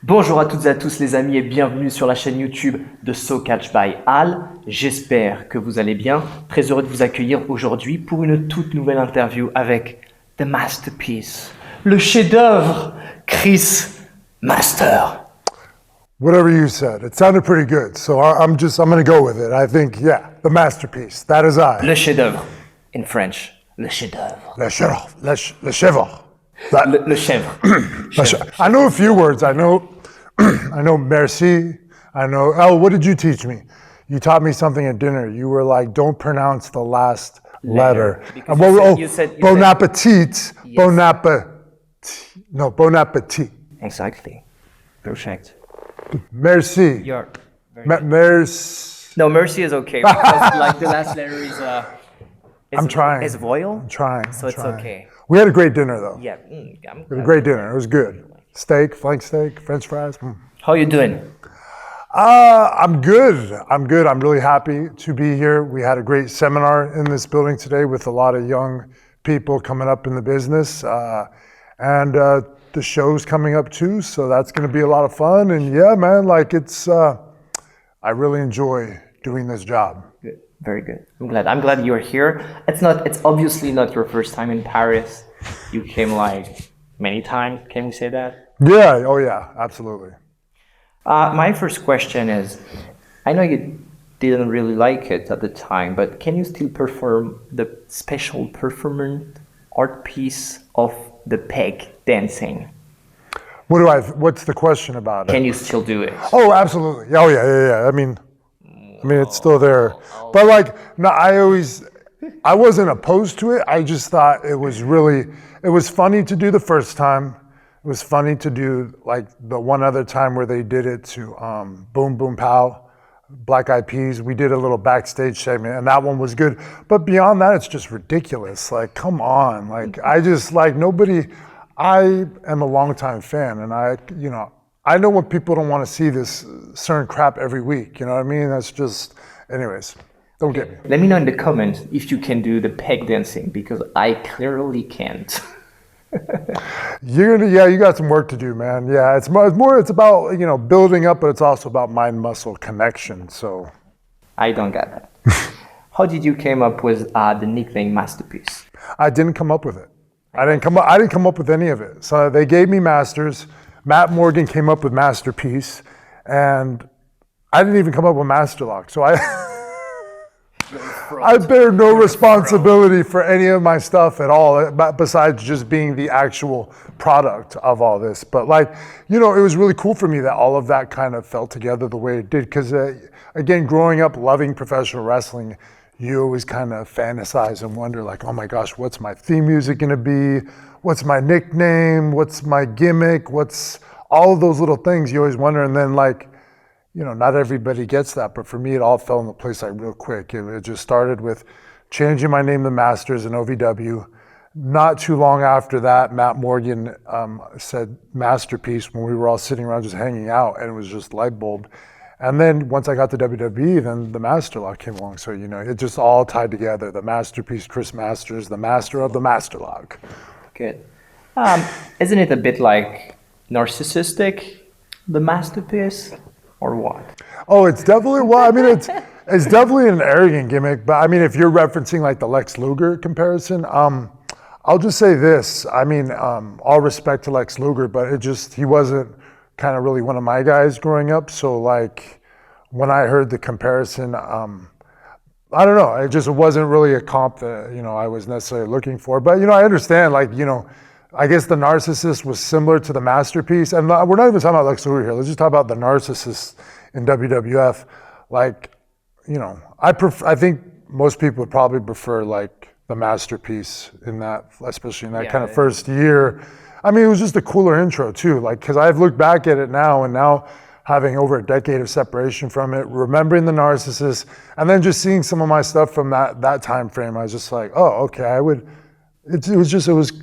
Bonjour à toutes et à tous les amis et bienvenue sur la chaîne YouTube de So Catch by Al. J'espère que vous allez bien. Très heureux de vous accueillir aujourd'hui pour une toute nouvelle interview avec The Masterpiece, le chef-d'œuvre, Chris Master. Whatever you said, it sounded pretty good. So I'm going to go with it. I think, yeah, the masterpiece. That is I. Le chef-d'œuvre, in French, le chef-d'œuvre. Le chèvre. Le chèvre. That- Le chèvre. I know a few words. I know merci. I know, oh, what did you teach me? You taught me something at dinner. You were like, don't pronounce the last letter. Because And you said- bon appetit. Yes. Bon appetit. No, bon appetit. Exactly. Perfect. Merci. You're very good. Merci. No, mercy is okay because like the last letter is I'm trying. Is vowel. I'm trying. So it's okay. We had a great dinner, though. Yeah. We had a great dinner. It was good. Steak, flank steak, French fries. How you doing? I'm good. I'm really happy to be here. We had a great seminar in this building today with a lot of young people coming up in the business. And the show's coming up too, so that's going to be a lot of fun. And yeah, man, like I really enjoy doing this job. Good. Very good. I'm glad you're here. It's obviously not your first time in Paris. You came like many times. Can we say that? Yeah. Oh yeah. Absolutely. My first question is, I know you didn't really like it at the time, but can you still perform the special performance art piece of the peg dancing? What's the question about it? Can you still do it? Oh, absolutely. Oh yeah. I mean, it's still there. But like, no, I wasn't opposed to it. I just thought it was funny to do the first time. It was funny to do like the one other time where they did it to Boom Boom Pow, Black Eyed Peas. We did a little backstage segment and that one was good. But beyond that, it's just ridiculous. Like, come on. Like, I am a longtime fan and I know when people don't want to see this certain crap every week. You know what I mean? That's just, anyways, don't get me. Let me know in the comments if you can do the peg dancing because I clearly can't. You got some work to do, man. Yeah, it's about, building up, but it's also about mind-muscle connection, so. I don't get that. How did you came up with the nickname Masterpiece? I didn't come up with it. I didn't come up with any of it. So they gave me Masters. Matt Morgan came up with Masterpiece, and I didn't even come up with Masterlock. So I bear no responsibility for any of my stuff at all, besides just being the actual product of all this. But it was really cool for me that all of that kind of fell together the way it did. Because again, growing up loving professional wrestling, you always kind of fantasize and wonder like, oh my gosh, what's my theme music gonna be? What's my nickname? What's my gimmick? What's all of those little things you always wonder. And then not everybody gets that, but for me, it all fell into place real quick. It just started with changing my name to Masters in OVW. Not too long after that, Matt Morgan said Masterpiece when we were all sitting around just hanging out, and it was just light bulb. And then once I got to WWE, then the Masterlock came along. So, it just all tied together. The Masterpiece, Chris Masters, the master of the Masterlock. Good. Isn't it a bit like narcissistic, the Masterpiece? Or what? Oh, it's definitely, it's definitely an arrogant gimmick. But if you're referencing like the Lex Luger comparison, I'll just say this. All respect to Lex Luger, but he wasn't kind of really one of my guys growing up. So when I heard the comparison, I don't know. It wasn't really a comp that, I was necessarily looking for. But, I understand, I guess the Narcissist was similar to the Masterpiece. And we're not even talking about Lex Luger here. Let's just talk about the Narcissist in WWF. I think most people would probably prefer the Masterpiece in that, especially in that kind of first year. It was just a cooler intro too. Because I've looked back at it now and now having over a decade of separation from it, remembering the Narcissist, and then just seeing some of my stuff from that time frame, I was just like, oh, okay, it was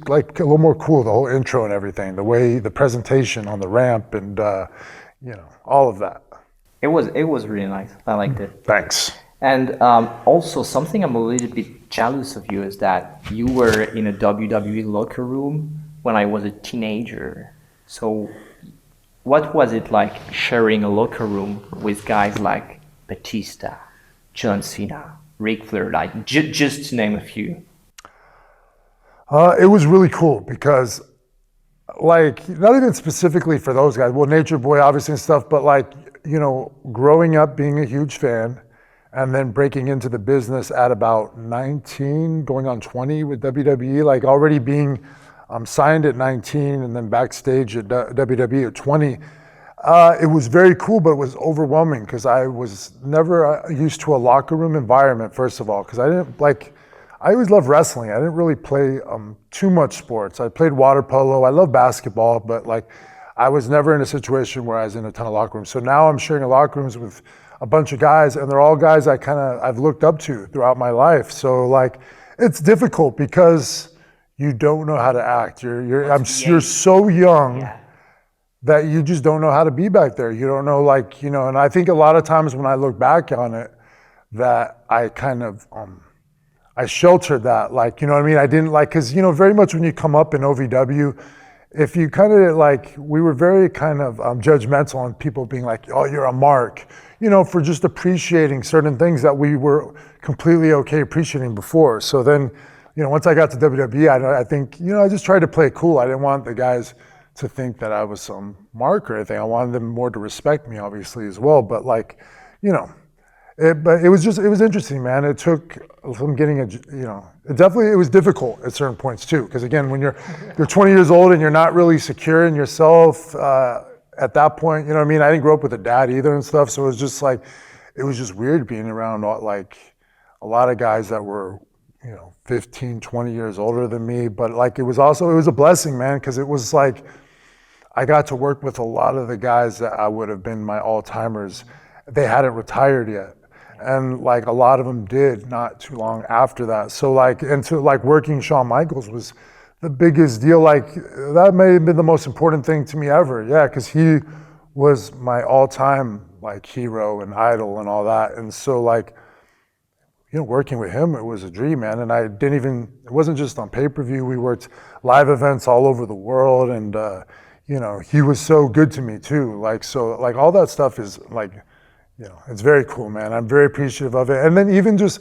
like a little more cool, the whole intro and everything, the way the presentation on the ramp and all of that. It was really nice. I liked it. Thanks. And also something I'm a little bit jealous of you is that you were in a WWE locker room when I was a teenager. So what was it like sharing a locker room with guys like Batista, John Cena, Ric Flair, like just to name a few? It was really cool because, like, not even specifically for those guys. Well, Nature Boy, obviously, and stuff. But like, growing up being a huge fan, and then breaking into the business at about 19, going on 20 with WWE, like already being signed at 19 and then backstage at WWE at 20. It was very cool, but it was overwhelming because I was never used to a locker room environment, first of all, because I always loved wrestling. I didn't really play too much sports. I played water polo. I love basketball, but like I was never in a situation where I was in a ton of locker rooms. So now I'm sharing a locker rooms with a bunch of guys, and they're all guys I've looked up to throughout my life. So like it's difficult because you don't know how to act. You're so young. Yeah. That you just don't know how to be back there. You don't know, and I think a lot of times when I look back on it, that I kind of, I sheltered that, you know what I mean? I didn't because, very much when you come up in OVW, if you kind of we were very kind of judgmental on people being like, oh, you're a mark, for just appreciating certain things that we were completely okay appreciating before. So then, once I got to WWE, I think, I just tried to play it cool. I didn't want the guys to think that I was some mark or anything. I wanted them more to respect me, obviously, as well. But but it was interesting, man. It took some getting it was difficult at certain points too. Because again, when you're 20 years old and you're not really secure in yourself at that point, you know what I mean? I didn't grow up with a dad either and stuff. So it was just it was just weird being around a lot of guys that were, 15, 20 years older than me. But it was a blessing, man, because it was I got to work with a lot of the guys that I would have been my all-timers. They hadn't retired yet. And a lot of them did not too long after that. So working Shawn Michaels was the biggest deal. That may have been the most important thing to me ever. Yeah, because he was my all-time hero and idol and all that. And so working with him, it was a dream, man. And it wasn't just on pay-per-view. We worked live events all over the world. And, he was so good to me too. All that stuff is it's very cool, man. I'm very appreciative of it. And then even just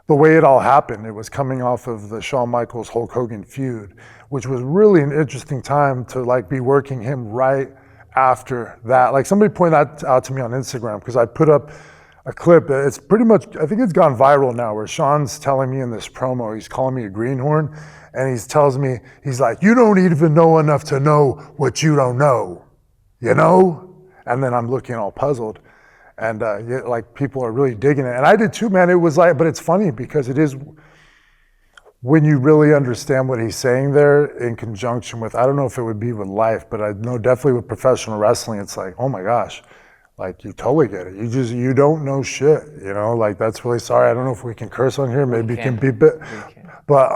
the way it all happened, it was coming off of the Shawn Michaels Hulk Hogan feud, which was really an interesting time to be working him right after that. Somebody pointed that out to me on Instagram because I put up a clip. It's pretty much, I think it's gone viral now, where Shawn's telling me in this promo, he's calling me a greenhorn, and he tells me, he's like, you don't even know enough to know what you don't know, And then I'm looking all puzzled, and people are really digging it, and I did too, man. It was but it's funny because it is when you really understand what he's saying there in conjunction with, I don't know if it would be with life, but I know definitely with professional wrestling, it's oh my gosh. You totally get it. You don't know shit, that's really sorry. I don't know if we can curse on here. Maybe it can be bit, but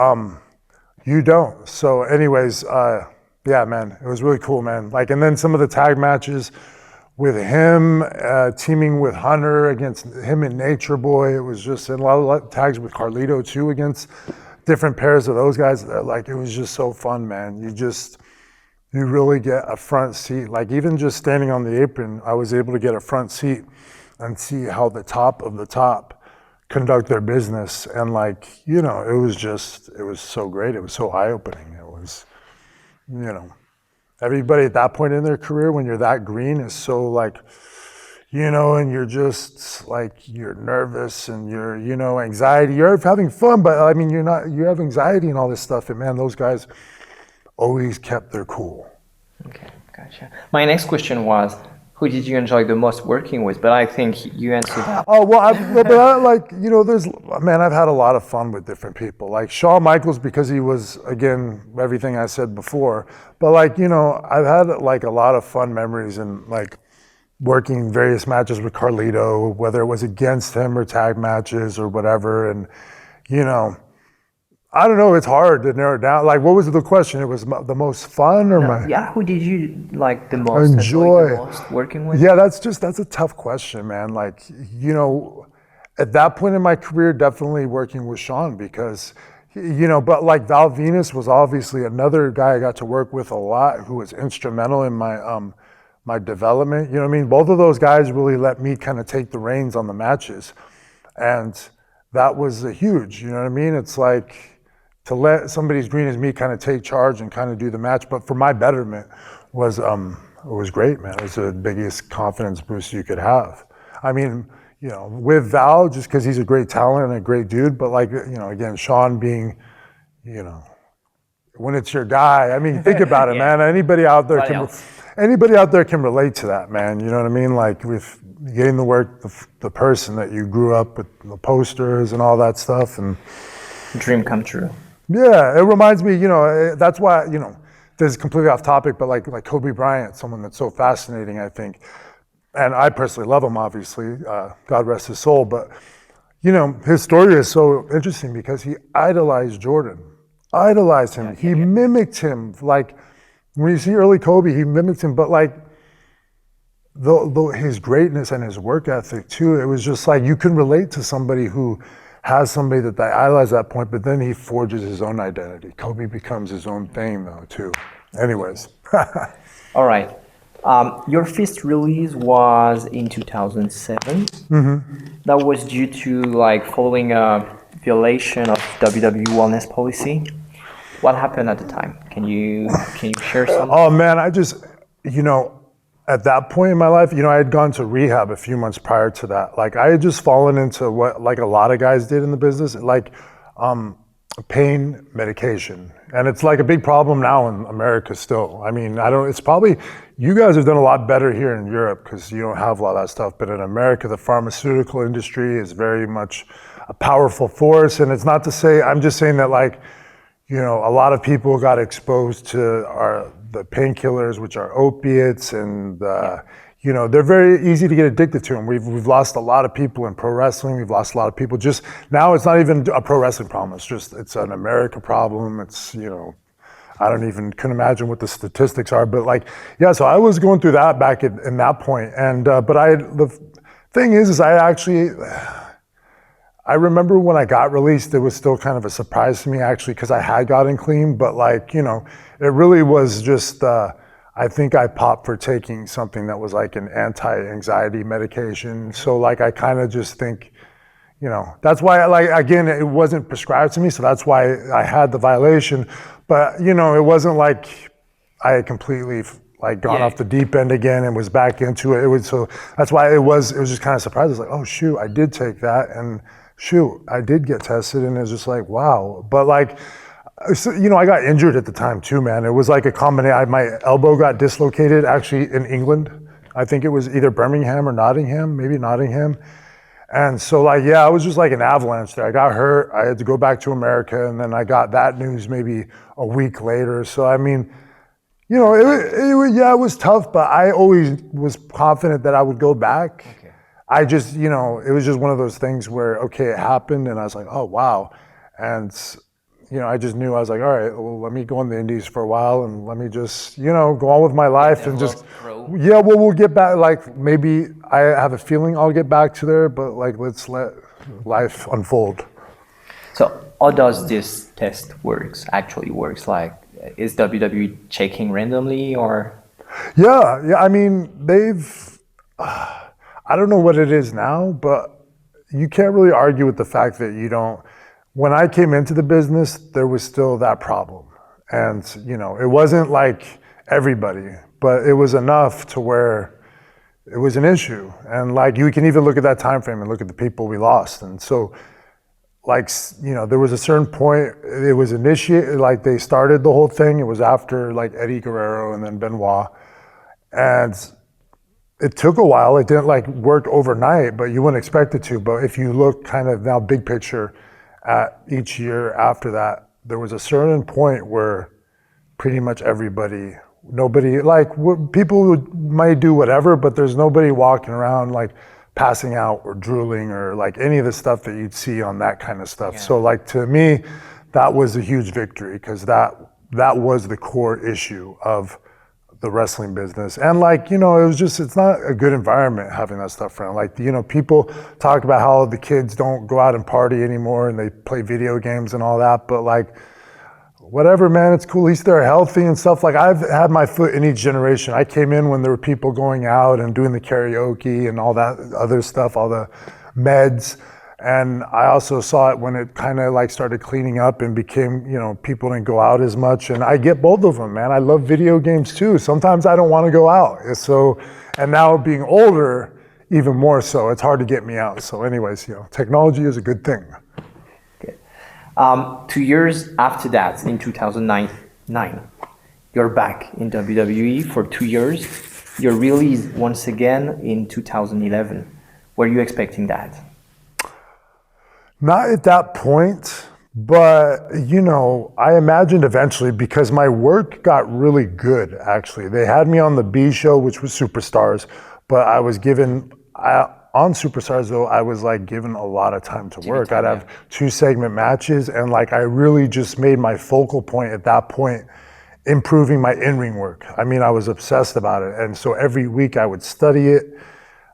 you don't. So anyways, yeah, man, it was really cool, man. And then some of the tag matches with him, teaming with Hunter against him and Nature Boy. It was just, and a lot of tags with Carlito too against different pairs of those guys. It was just so fun, man. You really get a front seat. Even just standing on the apron, I was able to get a front seat and see how the top of the top conduct their business. And it was so great. It was so eye-opening. It was, everybody at that point in their career, when you're that green, is so and you're just you're nervous and you're, anxiety. You're having fun, but you're not, you have anxiety and all this stuff. And man, those guys always kept their cool. Okay, gotcha. My next question was, who did you enjoy the most working with? But I think you answered that. Oh, well, I've had a lot of fun with different people. Shawn Michaels, because he was, again, everything I said before. But I've had a lot of fun memories and working various matches with Carlito, whether it was against him or tag matches or whatever. And, I don't know. It's hard to narrow it down. What was the question? It was the most fun or Yeah, who did you the most? Enjoy the most working with? Yeah, that's a tough question, man. At that point in my career, definitely working with Shawn because, but Val Venus was obviously another guy I got to work with a lot who was instrumental in my my development. You know what I mean? Both of those guys really let me kind of take the reins on the matches. And that was a huge, you know what I mean? It's like to let somebody as green as me kind of take charge and kind of do the match. But for my betterment was, it was great, man. It was the biggest confidence boost you could have. I mean, you know, with Val, just because he's a great talent and a great dude, but like, you know, again, Shawn being, you know, when it's your guy, I mean, think about it, man. Anybody out there can relate to that, man. You know what I mean? Like with getting the work, the person that you grew up with, the posters and all that stuff, and dream come true. Yeah, it reminds me, you know, that's why, you know, this is completely off topic, but like Kobe Bryant, someone that's so fascinating, I think. And I personally love him, obviously, God rest his soul. But, you know, his story is so interesting because he idolized Jordan, idolized him. He mimicked him. Like, when you see early Kobe, he mimicked him. But, like, his greatness and his work ethic, too, it was just like you can relate to somebody who has somebody that they idolize at that point, but then he forges his own identity. Kobe becomes his own thing, though, too. Anyways. All right. Your first release was in 2007. That was due to like following a violation of WWE wellness policy. What happened at the time? Can you share something? Oh man, I just, you know, at that point in my life, you know, I had gone to rehab a few months prior to that. Like I had just fallen into what like a lot of guys did in the business, like pain medication. And it's like a big problem now in America still. I mean, it's probably, you guys have done a lot better here in Europe because you don't have a lot of that stuff. But in America, the pharmaceutical industry is very much a powerful force. And it's not to say, I'm just saying that like, you know, a lot of people got exposed to the painkillers, which are opiates, and you know, they're very easy to get addicted to them. We've lost a lot of people in pro wrestling. We've lost a lot of people. Just now, it's not even a pro wrestling problem. It's an America problem. It's, you know, I don't even can imagine what the statistics are. But like, yeah. So I was going through that back in that point, and but the thing is I remember when I got released, it was still kind of a surprise to me actually because I had gotten clean. But like, you know, it really was just. I think I popped for taking something that was like an anti-anxiety medication. So like I kind of just think, you know, that's why again, it wasn't prescribed to me. So that's why I had the violation. But, you know, it wasn't like I had completely like gone off the deep end again and was back into it. So that's why it was just kind of surprised. It's like, oh shoot, I did take that, and shoot, I did get tested, and it was just like, wow. But like, so, you know, I got injured at the time too, man. It was like a combination. My elbow got dislocated actually in England. I think it was either Birmingham or Nottingham, maybe Nottingham. And so like, yeah, it was just like an avalanche there. I got hurt. I had to go back to America, and then I got that news maybe a week later. So, I mean, you know, it was tough, but I always was confident that I would go back. Okay. I just, you know, it was just one of those things where, okay, it happened, and I was like, oh, wow. And you know, I just knew, I was like, all right, well, let me go in the Indies for a while and let me just, you know, go on with my life and just, well, we'll get back. Like, maybe I have a feeling I'll get back to there, but like, let's let life unfold. So how does this test actually works? Like, is WWE checking randomly or? Yeah. I mean, I don't know what it is now, but you can't really argue with the fact that you don't. When I came into the business, there was still that problem. And, you know, it wasn't like everybody, but it was enough to where it was an issue. And like, you can even look at that time frame and look at the people we lost. And so, like, you know, there was a certain point, it was initiated, like they started the whole thing. It was after like Eddie Guerrero and then Benoit. And it took a while. It didn't like work overnight, but you wouldn't expect it to. But if you look kind of now big picture, at each year after that, there was a certain point where pretty much nobody, like people might do whatever, but there's nobody walking around like passing out or drooling or like any of the stuff that you'd see on that kind of stuff. Yeah. So like to me, that was a huge victory because that was the core issue of the wrestling business. And like, you know, it's not a good environment having that stuff around. Like, you know, people talk about how the kids don't go out and party anymore and they play video games and all that. But like whatever, man, it's cool. At least they're healthy and stuff. Like, I've had my foot in each generation. I came in when there were people going out and doing the karaoke and all that other stuff, all the meds. And I also saw it when it kind of like started cleaning up and became, you know, people didn't go out as much. And I get both of them, man. I love video games too. Sometimes I don't want to go out. So, and now being older, even more so, it's hard to get me out. So anyways, you know, technology is a good thing. Okay. 2 years after that, in 2009, you're back in WWE for 2 years. You're released once again in 2011. Were you expecting that? Not at that point, but, you know, I imagined eventually, because my work got really good, actually. They had me on the B show, which was Superstars, but I was given, on Superstars though, I was like given a lot of time to work. I'd have 2 segment matches, and like I really just made my focal point at that point improving my in-ring work. I mean, I was obsessed about it. And so every week I would study it,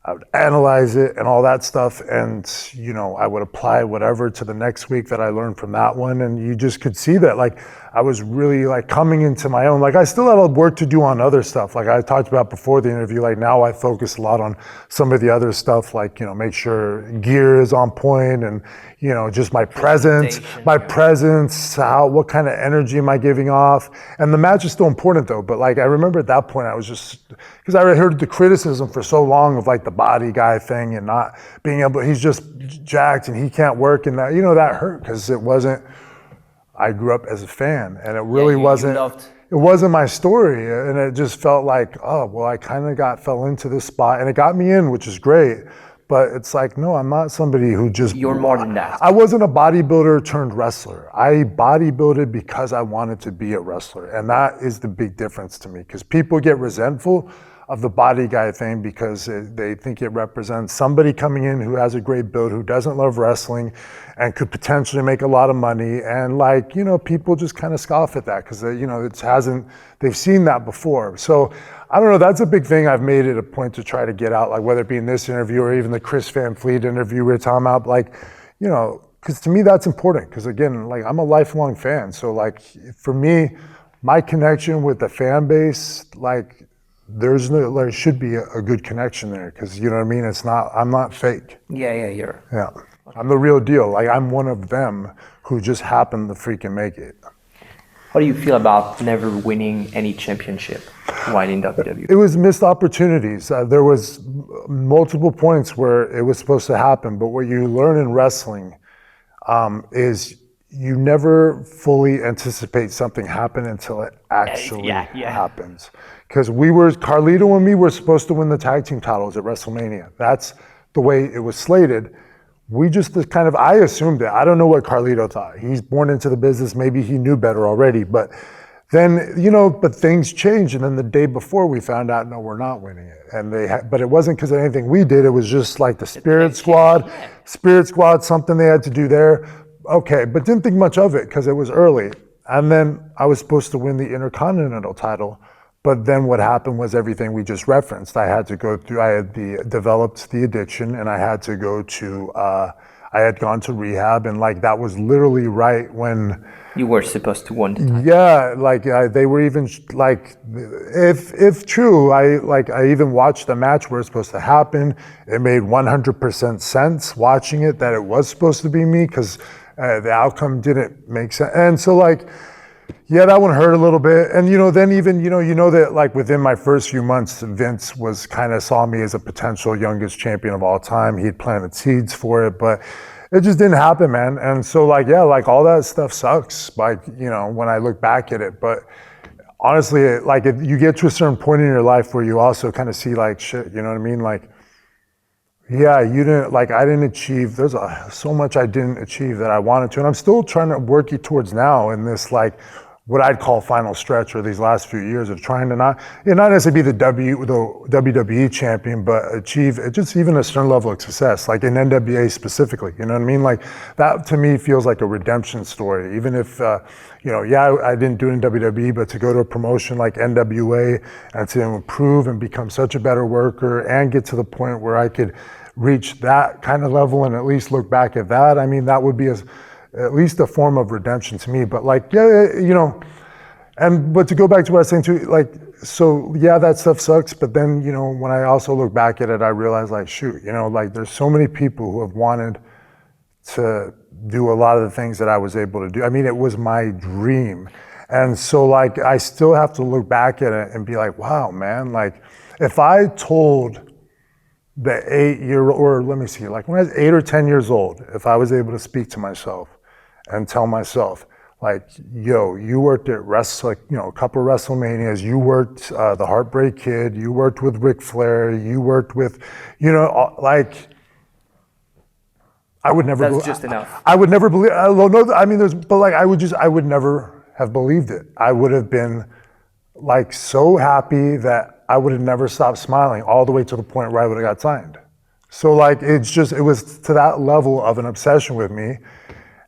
I would analyze it and all that stuff. And, you know, I would apply whatever to the next week that I learned from that one. And you just could see that, like, I was really like coming into my own. Like, I still had work to do on other stuff. Like I talked about before the interview, like now I focus a lot on some of the other stuff, like, you know, make sure gear is on point and, you know, just my presence, what kind of energy am I giving off? And the match is still important though. But like, I remember at that point, I was just, because I heard the criticism for so long of like the body guy thing and not being able, he's just jacked and he can't work, and that, you know, that hurt because it wasn't, I grew up as a fan, and it really it wasn't my story. And it just felt like, oh, well, I kind of fell into this spot, and it got me in, which is great. But it's like, no, I'm not somebody who just... You're more than that. I wasn't a bodybuilder turned wrestler. I bodybuilded because I wanted to be a wrestler. And that is the big difference to me, because people get resentful of the body guy thing because they think it represents somebody coming in who has a great build, who doesn't love wrestling and could potentially make a lot of money. And like, you know, people just kind of scoff at that because, you know, they've seen that before. So I don't know, that's a big thing I've made it a point to try to get out, like whether it be in this interview or even the Chris Van Fleet interview we were talking about, like, you know, because to me that's important, because again, like I'm a lifelong fan. So like for me, my connection with the fan base, like, there should be a good connection there, because you know what I mean? I'm not fake. Yeah. I'm the real deal. Like, I'm one of them who just happened to freaking make it. How do you feel about never winning any championship while in WWE? It was missed opportunities. There was multiple points where it was supposed to happen, but what you learn in wrestling is you never fully anticipate something happen until it actually happens. Because Carlito and me were supposed to win the tag team titles at WrestleMania. That's the way it was slated. We just I assumed it. I don't know what Carlito thought. He's born into the business. Maybe he knew better already. But then, you know, but things changed. And then the day before we found out, no, we're not winning it. And but it wasn't because of anything we did. It was just like the Spirit Squad, something they had to do there. Okay, but didn't think much of it because it was early. And then I was supposed to win the Intercontinental title. But then what happened was everything we just referenced. I had developed the addiction, and I had to go to, I had gone to rehab, and like that was literally right when... You were supposed to win the title. Yeah, like they were even like, if true, I even watched the match where it's supposed to happen. It made 100% sense watching it that it was supposed to be me, because the outcome didn't make sense. And so like, yeah, that one hurt a little bit. And, you know, then even, you know that like within my first few months, Vince was kind of saw me as a potential youngest champion of all time. He'd planted seeds for it, but it just didn't happen, man. And so like, yeah, like all that stuff sucks, like, you know, when I look back at it. But honestly, like if you get to a certain point in your life where you also kind of see like shit, you know what I mean? Like, yeah, I didn't achieve, there's so much I didn't achieve that I wanted to. And I'm still trying to work towards now in this like, what I'd call final stretch, or these last few years of trying to not necessarily be the WWE champion, but achieve just even a certain level of success, like in NWA specifically, you know what I mean? Like that to me feels like a redemption story, even if, you know, yeah, I didn't do it in WWE, but to go to a promotion like NWA and to improve and become such a better worker and get to the point where I could reach that kind of level and at least look back at that, I mean, that would be at least a form of redemption to me. But like, yeah, you know, but to go back to what I was saying too, like, so yeah, that stuff sucks. But then, you know, when I also look back at it, I realize like, shoot, you know, like there's so many people who have wanted to do a lot of the things that I was able to do. I mean, it was my dream. And so like, I still have to look back at it and be like, wow, man, like if I told the 8-year-old, or let me see, like when I was 8 or 10 years old, if I was able to speak to myself and tell myself, like, yo, you worked at like, you know, a couple of WrestleManias, you worked the Heartbreak Kid, you worked with Ric Flair, you worked with, you know, like, I would never. That's just enough. I would never believe. No, I mean, but like, I would never have believed it. I would have been like so happy that I would have never stopped smiling all the way to the point where I would have got signed. So like, it was to that level of an obsession with me.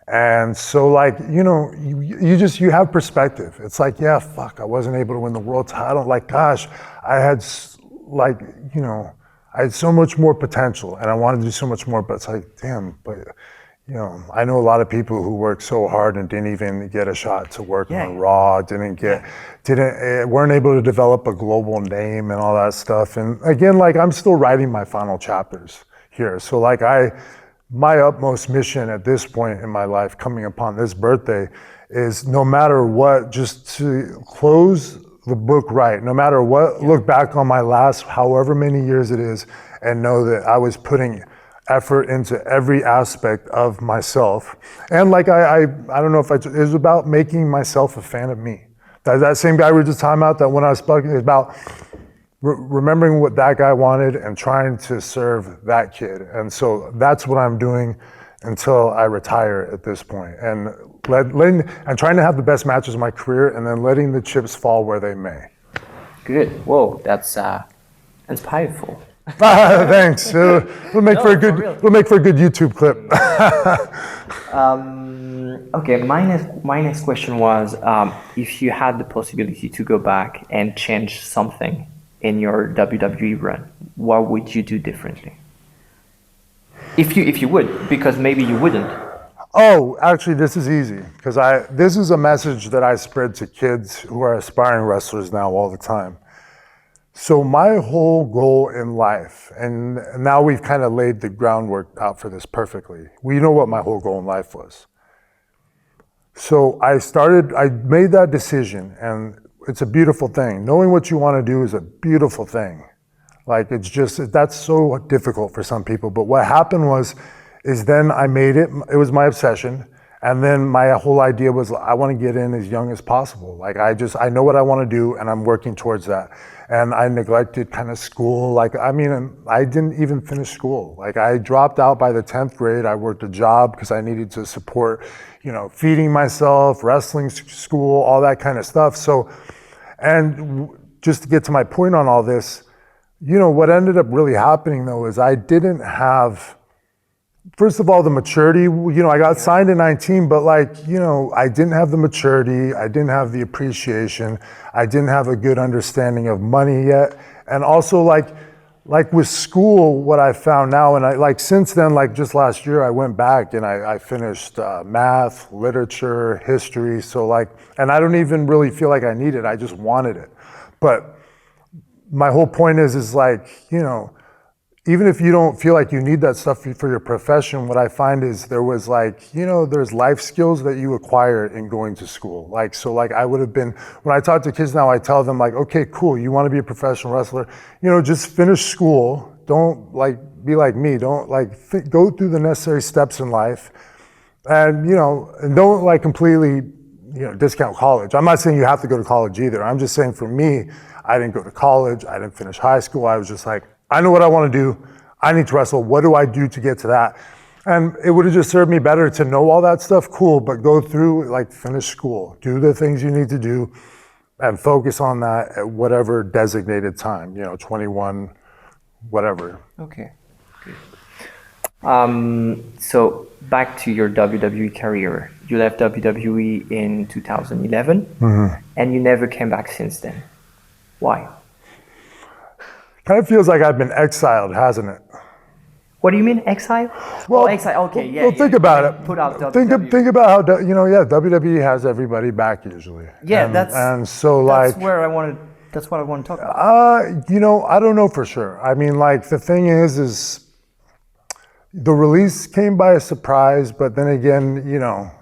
And so like, you know, you have perspective. It's like, yeah, fuck, I wasn't able to win the world title. Like, gosh, I had like, you know, I had so much more potential and I wanted to do so much more, but it's like, damn, but you know, I know a lot of people who worked so hard and didn't even get a shot to work on Raw, weren't able to develop a global name and all that stuff. And again, like I'm still writing my final chapters here. So like my utmost mission at this point in my life coming upon this birthday is no matter what, just to close the book right, no matter what, look back on my last however many years it is and know that I was putting effort into every aspect of myself. And like I don't know if it was about making myself a fan of me. That same guy we were just talking about, that when I was speaking, is about remembering what that guy wanted and trying to serve that kid. And so that's what I'm doing until I retire at this point. And I'm trying to have the best matches of my career and then letting the chips fall where they may. Good. Whoa, that's powerful. Thanks. We'll make for a good YouTube clip. Okay, my next question was, if you had the possibility to go back and change something in your WWE run, what would you do differently? If you would, because maybe you wouldn't. Oh, actually, this is easy, because this is a message that I spread to kids who are aspiring wrestlers now all the time. So my whole goal in life, and now we've kind of laid the groundwork out for this perfectly. We know what my whole goal in life was. So I made that decision, and it's a beautiful thing. Knowing what you want to do is a beautiful thing. Like, that's so difficult for some people. But what happened is then I made it was my obsession. And then my whole idea was I want to get in as young as possible. Like I know what I want to do and I'm working towards that. And I neglected kind of school. Like, I mean, I didn't even finish school. Like I dropped out by the 10th grade. I worked a job because I needed to support, you know, feeding myself, wrestling school, all that kind of stuff. So, and just to get to my point on all this, you know, what ended up really happening though is I didn't have, first of all, the maturity. You know, I got signed in 19, but like, you know, I didn't have the maturity. I didn't have the appreciation. I didn't have a good understanding of money yet. And also like with school, what I found now, and since then, like just last year, I went back and I finished math, literature, history. So like, and I don't even really feel like I need it. I just wanted it. But my whole point is like, you know, even if you don't feel like you need that stuff for your profession, what I find is there was like, you know, there's life skills that you acquire in going to school. Like, so like I would have been, when I talk to kids now, I tell them like, okay, cool. You want to be a professional wrestler, you know, just finish school. Don't like, be like me. Don't like, go through the necessary steps in life and, you know, and don't like completely, you know, discount college. I'm not saying you have to go to college either. I'm just saying for me, I didn't go to college. I didn't finish high school. I was just like, I know what I want to do. I need to wrestle. What do I do to get to that? And it would have just served me better to know all that stuff. Cool, but go through, like, finish school. Do the things you need to do and focus on that at whatever designated time, you know, 21, whatever. Okay, good. So back to your WWE career. You left WWE in 2011, and you never came back since then. Why? Kind of feels like I've been exiled, hasn't it? What do you mean, exile? Well, exile. Okay, yeah. Well, think about it. Put out Think about how WWE has everybody back usually. Yeah, and so that's like where I wanted. That's what I want to talk about. I don't know for sure. I mean, like the thing is the release came by a surprise, but then again,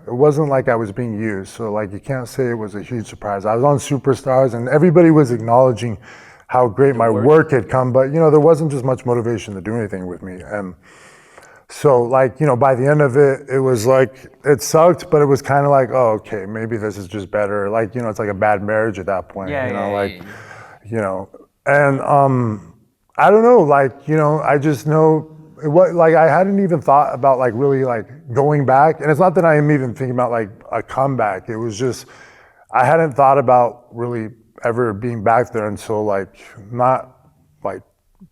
it wasn't like I was being used. So like you can't say it was a huge surprise. I was on Superstars and everybody was acknowledging how great my work had come, but there wasn't just much motivation to do anything with me. And so like, by the end of it, it was like, it sucked, but it was kind of like, oh, okay, maybe this is just better. Like, it's like a bad marriage at that point, and I don't know, like, I just know like I hadn't even thought about like really like going back. And it's not that I am even thinking about like a comeback. It was just, I hadn't thought about really ever being back there until like not like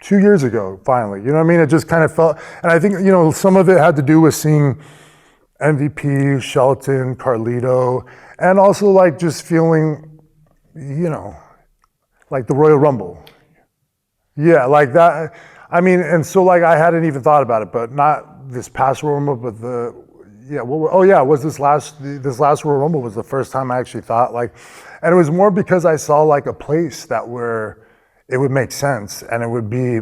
2 years ago, finally. You know what I mean? It just kind of felt, and I think, some of it had to do with seeing MVP, Shelton, Carlito, and also like just feeling, like the Royal Rumble. Yeah, like that. I mean, and so like I hadn't even thought about it, but not this past Royal Rumble, but was this last Royal Rumble was the first time I actually thought like, and it was more because I saw like a place where it would make sense and it would be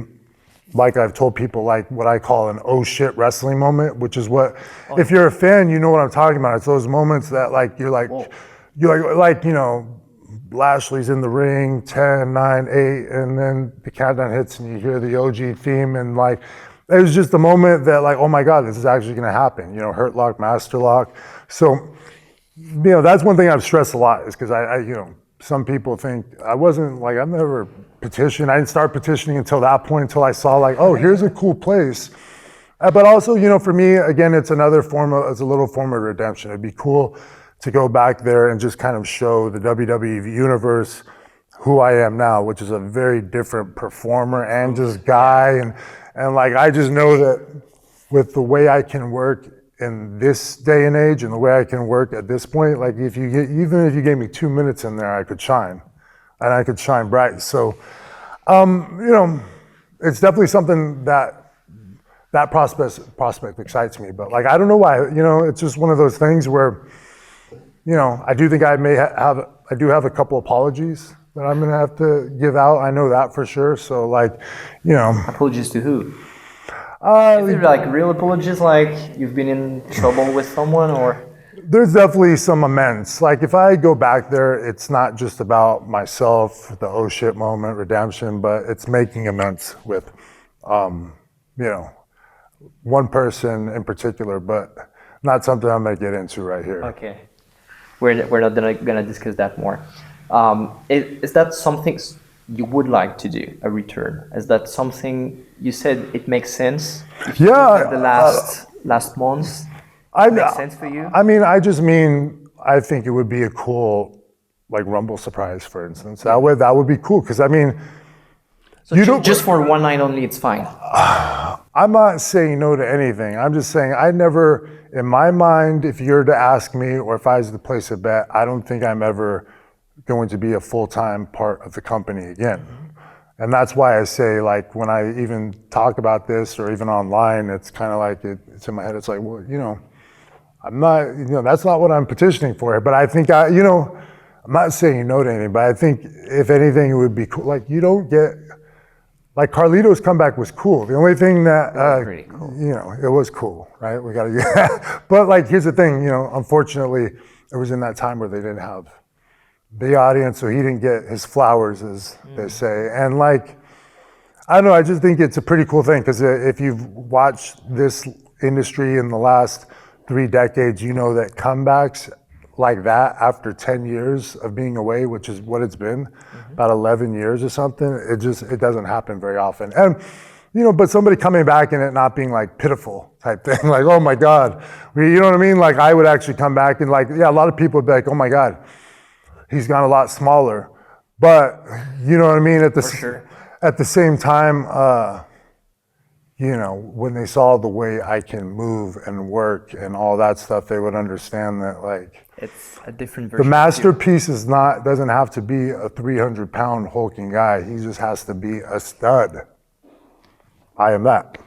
like I've told people like what I call an oh shit wrestling moment, which is what, if you're a fan, you know what I'm talking about. It's those moments that like, you're like, Lashley's in the ring, 10, 9, 8, and then the countdown hits and you hear the OG theme and like, it was just the moment that like, oh my God, this is actually gonna happen, Hurt Lock, Master Lock. So, that's one thing I've stressed a lot is because I some people think I've never petitioned. I didn't start petitioning until that point, until I saw like, oh, here's a cool place. But also, for me, again, it's a little form of redemption. It'd be cool to go back there and just kind of show the WWE universe who I am now, which is a very different performer and just guy. And like, I just know that with the way I can work in this day and age and the way I can work at this point, like even if you gave me 2 minutes in there, I could shine and I could shine bright. So, it's definitely something that prospect excites me, but like, I don't know why, it's just one of those things where, I do think I do have a couple apologies that I'm going to have to give out. I know that for sure. So like, Apologies to who? Is it like real apologies, like you've been in trouble with someone, or? There's definitely some amends. Like if I go back there, it's not just about myself, the oh shit moment, redemption, but it's making amends with, one person in particular, but not something I'm going to get into right here. Okay. We're not gonna discuss that more. Is that something you would like to do, a return? Is that something you said it makes sense? Yeah. The last months makes sense for you? I mean, I think it would be a cool, like Rumble surprise, for instance. That would be cool because I mean, so just for one night only, it's fine. I'm not saying no to anything. I'm just saying I never, in my mind, if you're to ask me or if I was to place a bet, I don't think I'm ever going to be a full-time part of the company again. Mm-hmm. And that's why I say, like, when I even talk about this or even online, it's kind of like it's in my head. It's like, well, I'm not, that's not what I'm petitioning for. But I think I'm not saying no to anything, but I think if anything, it would be cool. Like, you don't get, like Carlito's comeback was cool. The only thing that, pretty cool. It was cool, right? We gotta, but like, here's the thing, unfortunately, it was in that time where they didn't have the audience, so he didn't get his flowers, as they say. And like, I don't know, I just think it's a pretty cool thing, because if you've watched this industry in the last 3 decades, you know that comebacks like that after 10 years of being away, which is what it's been, about 11 years or something, it doesn't happen very often. And, but somebody coming back and it not being like pitiful type thing, like, oh my God, you know what I mean? Like I would actually come back and like, yeah, a lot of people would be like, oh my God, he's gone a lot smaller. But you know what I mean? At the same time, when they saw the way I can move and work and all that stuff, they would understand that like, it's a different version. The masterpiece doesn't have to be a 300-pound hulking guy. He just has to be a stud. I am that.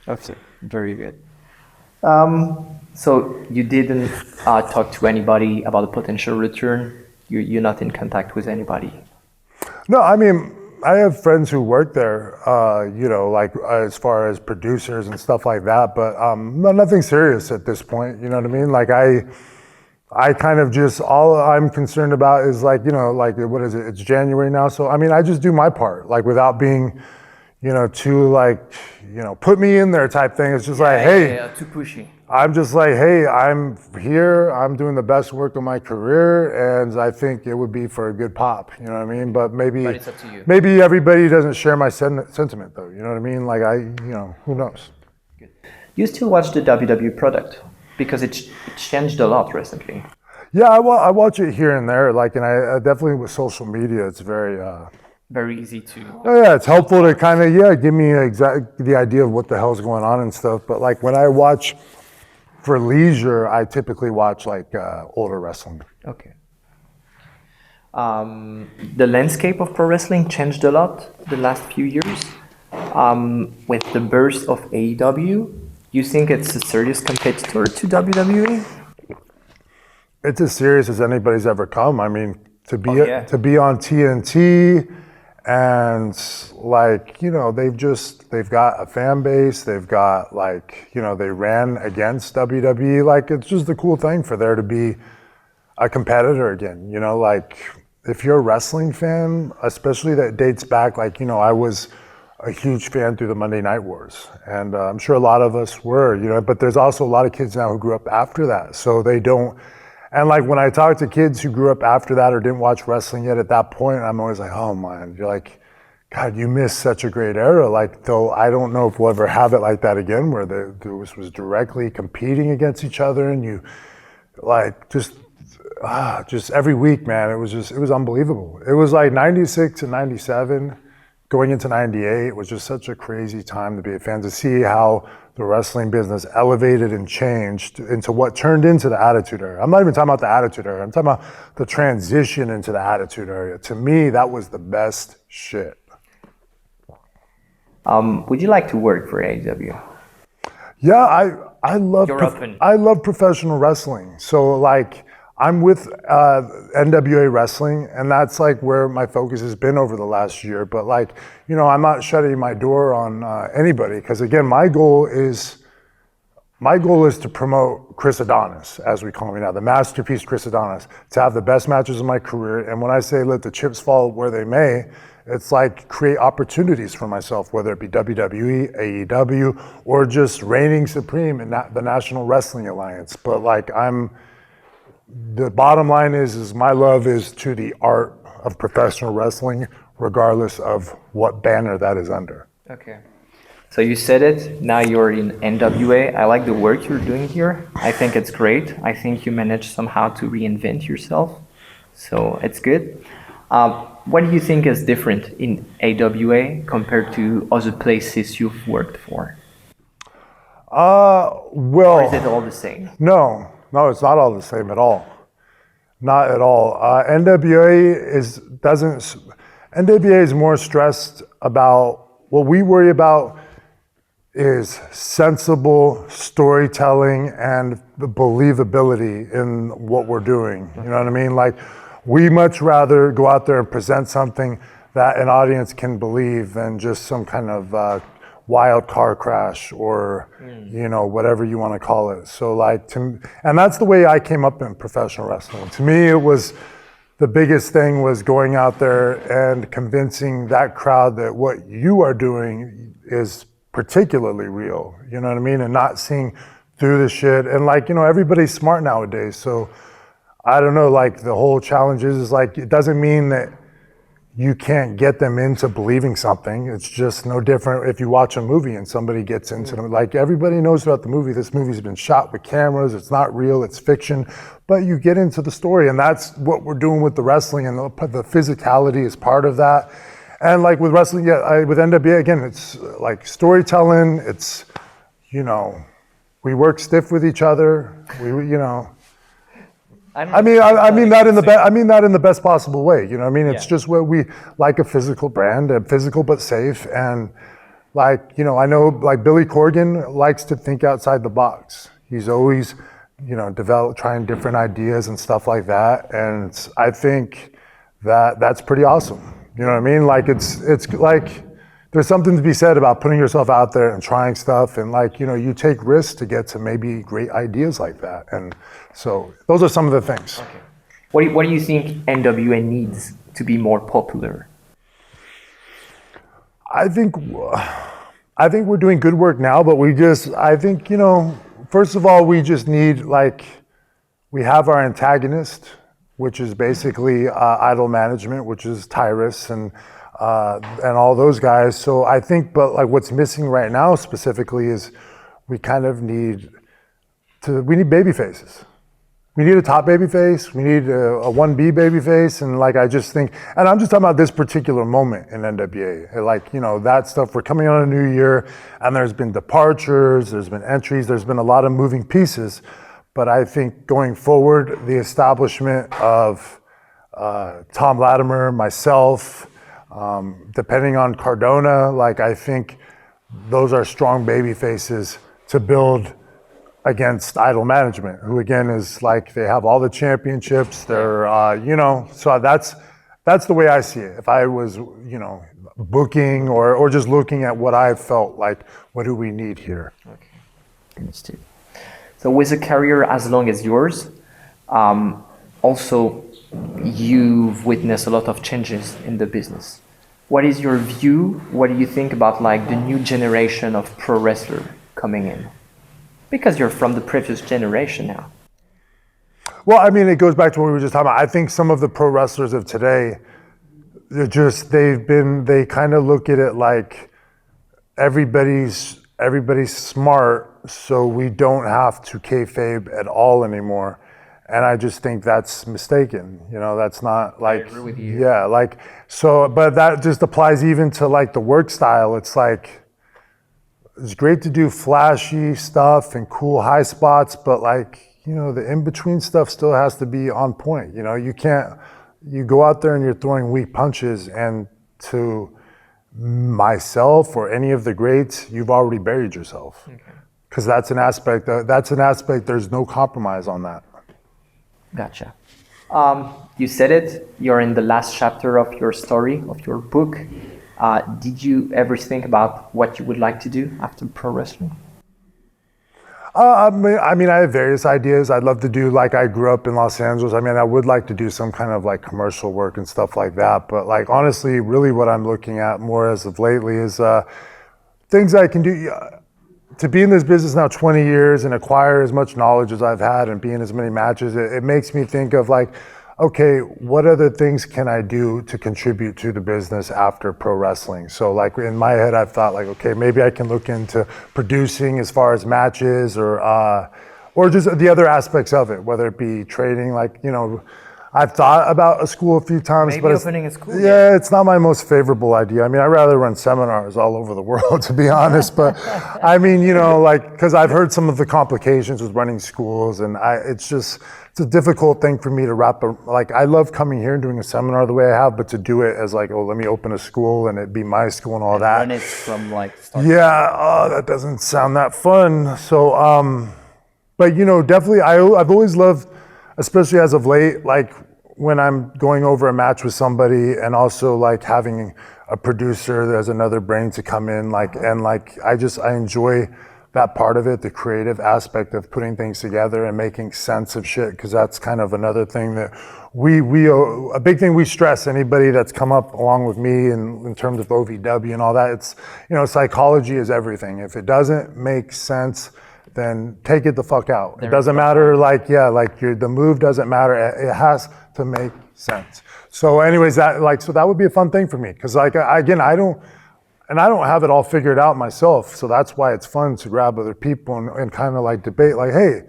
Okay, very good. So you didn't talk to anybody about a potential return? You're not in contact with anybody? No, I mean, I have friends who work there, you know, like as far as producers and stuff like that, but nothing serious at this point, you know what I mean? Like I kind of just, all I'm concerned about is like, you know, like, what is it? It's January now. So, I mean, I just do my part, like without being, you know, too like, you know, put me in there type thing. It's just like, hey, too pushy. I'm just like, hey, I'm here. I'm doing the best work of my career, and I think it would be for a good pop. You know what I mean? But it's up to you. maybe everybody doesn't share my sentiment, though. You know what I mean? Like you know, who knows? Good. You still watch the WWE product because it changed a lot recently. Yeah, I watch it here and there. Like, and I definitely with social media, it's very easy to. Oh yeah, it's helpful to kind of give me the idea of what the hell's going on and stuff. But like when I watch for leisure, I typically watch like older wrestling. Okay. The landscape of pro wrestling changed a lot the last few years. With the birth of AEW, you think it's a serious competitor to WWE? It's as serious as anybody's ever come. I mean, to be on TNT, and like, you know, they've got a fan base, they've got like, you know, they ran against WWE. Like, it's just a cool thing for there to be a competitor again, you know, like if you're a wrestling fan, especially that dates back, like, you know, I was a huge fan through the Monday Night Wars, and I'm sure a lot of us were, you know, but there's also a lot of kids now who grew up after that, so they don't. And like when I talk to kids who grew up after that or didn't watch wrestling yet at that point, I'm always like, oh man, you're like, God, you missed such a great era. Like, though I don't know if we'll ever have it like that again, where this was directly competing against each other, and you like just every week, man, it was unbelievable. It was like 96 and 97, going into 98 was just such a crazy time to be a fan, to see how the wrestling business elevated and changed into what turned into the Attitude Era. I'm not even talking about the Attitude Era. I'm talking about the transition into the Attitude Era. To me, that was the best shit. Would you like to work for AEW? Yeah, I love professional wrestling. So like, I'm with NWA Wrestling, and that's like where my focus has been over the last year. But like, you know, I'm not shutting my door on anybody, because again, my goal is to promote Chris Adonis, as we call him now, the masterpiece Chris Adonis, to have the best matches of my career. And when I say let the chips fall where they may, it's like create opportunities for myself, whether it be WWE, AEW, or just reigning supreme in the National Wrestling Alliance. But like, the bottom line is my love is to the art of professional wrestling, regardless of what banner that is under. Okay. So you said it, now you're in NWA. I like the work you're doing here. I think it's great. I think you managed somehow to reinvent yourself. So it's good. What do you think is different in AWA compared to other places you've worked for? Well, or is it all the same? No, it's not all the same at all. Not at all. NWA is more stressed about, what we worry about is sensible storytelling and the believability in what we're doing. You know what I mean? Like, we much rather go out there and present something that an audience can believe than just some kind of wild car crash or, you know, whatever you want to call it. So like, and that's the way I came up in professional wrestling. To me, it was, the biggest thing was going out there and convincing that crowd that what you are doing is particularly real, you know what I mean? And not seeing through the shit. And like, you know, everybody's smart nowadays. So I don't know, like the whole challenge is like, it doesn't mean that you can't get them into believing something. It's just no different if you watch a movie and somebody gets into them. Like, everybody knows about the movie. This movie's been shot with cameras. It's not real. It's fiction. But you get into the story, and that's what we're doing with the wrestling, and the physicality is part of that. And like with wrestling, with NWA, again, it's like storytelling. It's, you know, we work stiff with each other. You know. I mean that in the best possible way. You know what I mean? It's just what we like, a physical brand, and physical but safe. And Like, you know, I know like Billy Corgan likes to think outside the box. He's always, you know, trying different ideas and stuff like that. And I think that that's pretty awesome. You know what I mean? Like it's like there's something to be said about putting yourself out there and trying stuff, and like, you know, you take risks to get to maybe great ideas like that. And so those are some of the things. Okay. What do you think NWA needs to be more popular? I think we're doing good work now, but I think, you know, first of all, we just need, like, we have our antagonist, which is basically Idol Management, which is Tyrus and all those guys. So I think, but like what's missing right now specifically is we kind of need baby faces. We need a top baby face. We need a 1B baby face. And like, I just think, and I'm just talking about this particular moment in NWA. Like, you know, that stuff, we're coming on a new year and there's been departures, there's been entries, there's been a lot of moving pieces. But I think going forward, the establishment of Tom Latimer, myself, depending on Cardona, like I think those are strong baby faces to build against Idol Management, who again is like, they have all the championships. They're, you know, so that's the way I see it. If I was, you know, booking or just looking at what I felt like, what do we need here? Okay, understood. So with a career as long as yours, also you've witnessed a lot of changes in the business. What is your view? What do you think about like the new generation of pro wrestler coming in? Because you're from the previous generation now. Well, I mean, it goes back to what we were just talking about. I think some of the pro wrestlers of today, they kind of look at it like everybody's smart, so we don't have to kayfabe at all anymore. And I just think that's mistaken. You know, that's not like, I agree with you. Yeah, like, so, but that just applies even to like the work style. It's like, it's great to do flashy stuff and cool high spots, but like, you know, the in-between stuff still has to be on point. You know, you go out there and you're throwing weak punches, and to myself or any of the greats, you've already buried yourself. Because that's an aspect, there's no compromise on that. Gotcha. You said it, you're in the last chapter of your story, of your book. Did you ever think about what you would like to do after pro wrestling? I mean, I have various ideas. I'd love to do, like, I grew up in Los Angeles. I mean, I would like to do some kind of like commercial work and stuff like that. But like, honestly, really what I'm looking at more as of lately is things I can do. To be in this business now 20 years and acquire as much knowledge as I've had and be in as many matches, it makes me think of like, okay, what other things can I do to contribute to the business after pro wrestling? So like in my head, I've thought like, okay, maybe I can look into producing as far as matches or just the other aspects of it, whether it be trading, like, you know, I've thought about a school a few times, Maybe but opening a school. Yeah, it's not my most favorable idea. I mean, I'd rather run seminars all over the world, to be honest. But I mean, you know, like, because I've heard some of the complications with running schools, and it's a difficult thing for me to like, I love coming here and doing a seminar the way I have, but to do it as like, oh, let me open a school and it be my school and all that. Run it from like start. Yeah, that doesn't sound that fun. So, but you know, definitely, I've always loved, especially as of late, like when I'm going over a match with somebody, and also like having a producer, there's another brain to come in, like, and like, I enjoy that part of it, the creative aspect of putting things together and making sense of shit, because that's kind of another thing that a big thing we stress, anybody that's come up along with me in terms of OVW and all that, it's, you know, psychology is everything. If it doesn't make sense, then take it the fuck out. It doesn't matter, like, yeah, like the move doesn't matter. It has to make sense. So anyways, so that would be a fun thing for me. Cause like, again, I don't have it all figured out myself. So that's why it's fun to grab other people and kind of like debate, like, hey,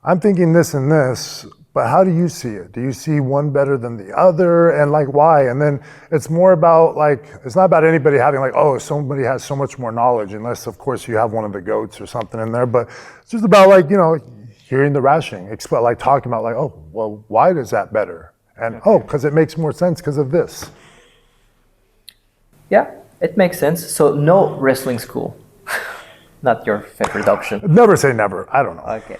I'm thinking this and this, but how do you see it? Do you see one better than the other? And like, why? And then it's more about like, it's not about anybody having like, oh, somebody has so much more knowledge, unless of course you have one of the goats or something in there. But it's just about like, you know, hearing the rationing, like talking about like, oh, well, why is that better? And oh, because it makes more sense because of this. Yeah. It makes sense. So no wrestling school. Not your favorite option. Never say never. I don't know. Okay.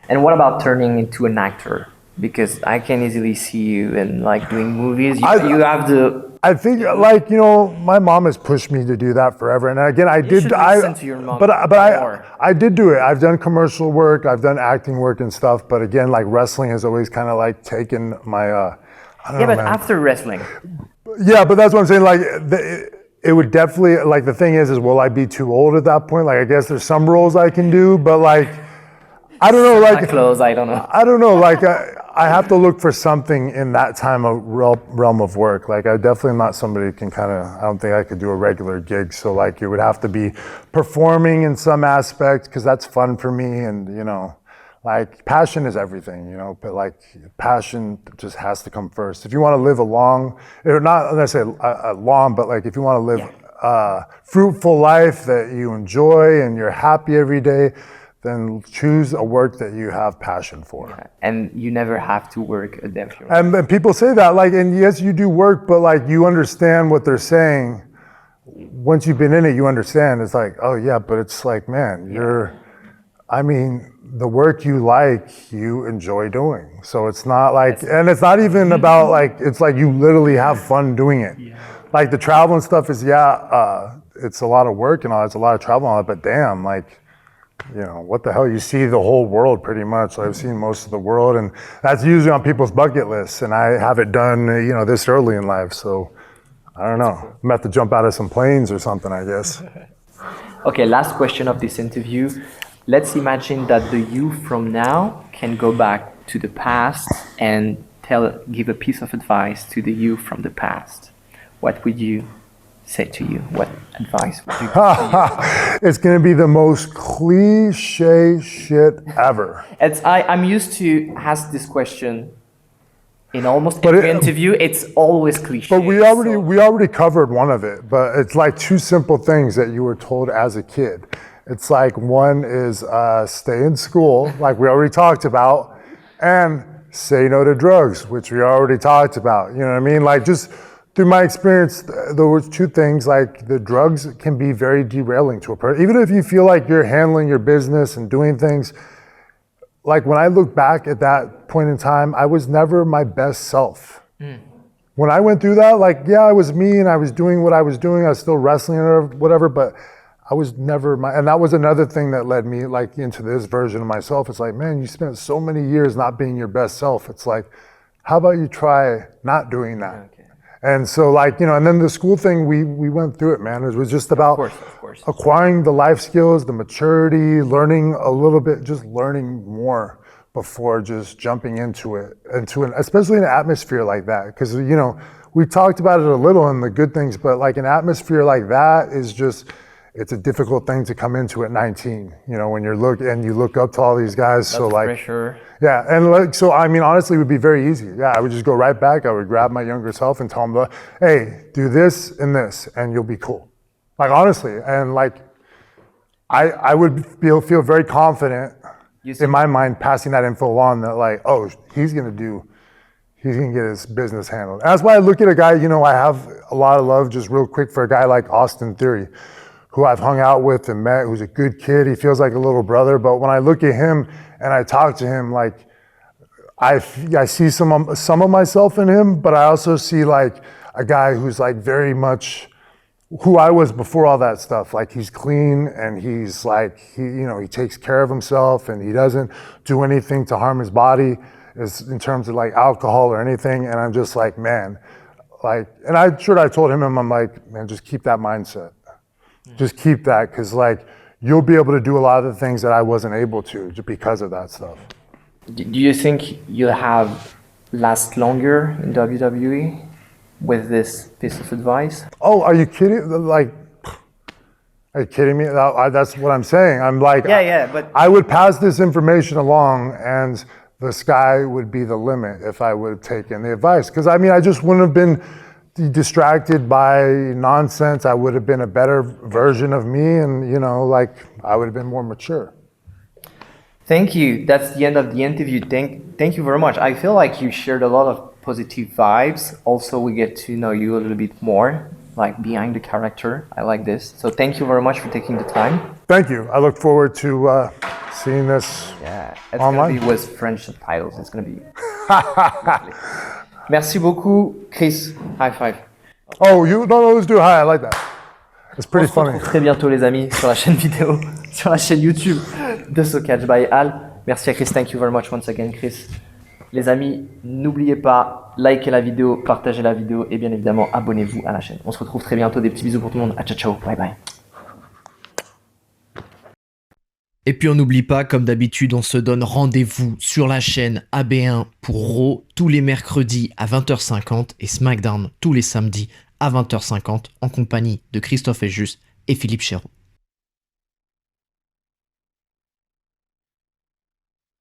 And what about turning into an actor? Because I can easily see you in like doing movies. You have the. I think, like, you know, my mom has pushed me to do that forever. And again, I did. Should listen to your mom but more. I did do it. I've done commercial work. I've done acting work and stuff. But again, like wrestling has always kind of like taken my. I don't know, But man. after wrestling. Yeah, but that's what I'm saying. Like, it would definitely, like, the thing is will I be too old at that point? Like, I guess there's some roles I can do, but like, I don't know. Like, Clothes, I don't know. I don't know. Like, I have to look for something in that time of realm of work. Like, I definitely am not somebody who can kind of, I don't think I could do a regular gig. So like, it would have to be performing in some aspect because that's fun for me. And, you know, like passion is everything, you know, but like passion just has to come first. If you want to live a long, or not necessarily a long, but like if you want to live a fruitful life that you enjoy and you're happy every day, then choose a work that you have passion for. And you never have to work a damn job. And people say that, like, and yes, you do work, but like you understand what they're saying. Once you've been in it, you understand. It's like, oh yeah, but it's like, man, I mean, the work you like, you enjoy doing. So it's not like, and it's not even about like, it's like you literally have fun doing it. Like the travel and stuff is, it's a lot of work and all, it's a lot of travel and all that, but damn, like, you know, what the hell, you see the whole world pretty much. I've seen most of the world, and that's usually on people's bucket lists, and I have it done, you know, this early in life, so I don't know. I'm gonna have to jump out of some planes or something, I guess. Okay, last question of this interview. Let's imagine that the you from now can go back to the past and give a piece of advice to the you from the past. What would you say to you? What advice would you give to you? It's gonna be the most cliche shit ever. I'm used to ask this question in almost every interview. It's always cliche. But we already covered one of it, but it's like two simple things that you were told as a kid. It's like, one is stay in school, like we already talked about, and say no to drugs, which we already talked about. You know what I mean? Like, just through my experience, there was two things. Like, the drugs can be very derailing to a person. Even if you feel like you're handling your business and doing things, like when I look back at that point in time, I was never my best self. When I went through that, like, yeah, I was me and I was doing what I was doing. I was still wrestling or whatever, but I was never and that was another thing that led me like into this version of myself. It's like, man, you spent so many years not being your best self. It's like, how about you try not doing that? Okay. And so, like, you know, and then the school thing, we went through it, man. It was just about of course. acquiring the life skills, the maturity, learning a little bit, just learning more before just jumping into it, especially in an atmosphere like that. Because, you know, we talked about it a little in the good things, but like an atmosphere like that is just, it's a difficult thing to come into at 19, you know, when you look up to all these guys. That's so like, pressure. Yeah, and like, so I mean, honestly, it would be very easy. Yeah, I would just go right back. I would grab my younger self and tell him, hey, do this and this, and you'll be cool. Like, honestly, and like, I would feel very confident in my mind passing that info on, that like, oh, he's gonna get his business handled. And that's why I look at a guy, you know, I have a lot of love, just real quick, for a guy like Austin Theory, who I've hung out with and met, who's a good kid. He feels like a little brother, but when I look at him and I talk to him, like, I see some of myself in him, but I also see like a guy who's like very much who I was before all that stuff. Like, he's clean and he's like, he takes care of himself and he doesn't do anything to harm his body in terms of like alcohol or anything. And I'm just like, man, like, and I told him, I'm like, man, just keep that mindset. Just keep that, because like, you'll be able to do a lot of the things that I wasn't able to just because of that stuff. Do you think you'll last longer in WWE with this piece of advice? Oh, are you kidding? Like, are you kidding me? That's what I'm saying. I'm like, but I would pass this information along and the sky would be the limit if I would have taken the advice. Because I mean, I just wouldn't have been distracted by nonsense. I would have been a better version of me, and you know, like, I would have been more mature. Thank you. That's the end of the interview. Thank you very much. I feel like you shared a lot of positive vibes. Also, we get to know you a little bit more. like behind the character. I like this. So thank you very much for taking the time. Thank you. I look forward to seeing this. Yeah, it's Online? gonna be with French subtitles. It's gonna be. Lovely. Merci beaucoup, Chris. High five. Oh, you no, let's do a high. I like that. It's pretty On se funny. retrouve très bientôt, les amis, sur la chaîne vidéo, sur la chaîne YouTube de So Catch by Al. Merci à Chris. Thank you very much once again, Chris. Les amis, n'oubliez pas, likez la vidéo, partagez la vidéo et bien évidemment, abonnez-vous à la chaîne. On se retrouve très bientôt. Des petits bisous pour tout le monde. À ciao, ciao. Bye bye. Et puis on n'oublie pas, comme d'habitude, on se donne rendez-vous sur la chaîne AB1 pour Raw tous les mercredis à 20h50 et SmackDown tous les samedis à 20h50 en compagnie de Christophe Ejus et Philippe Chéreau.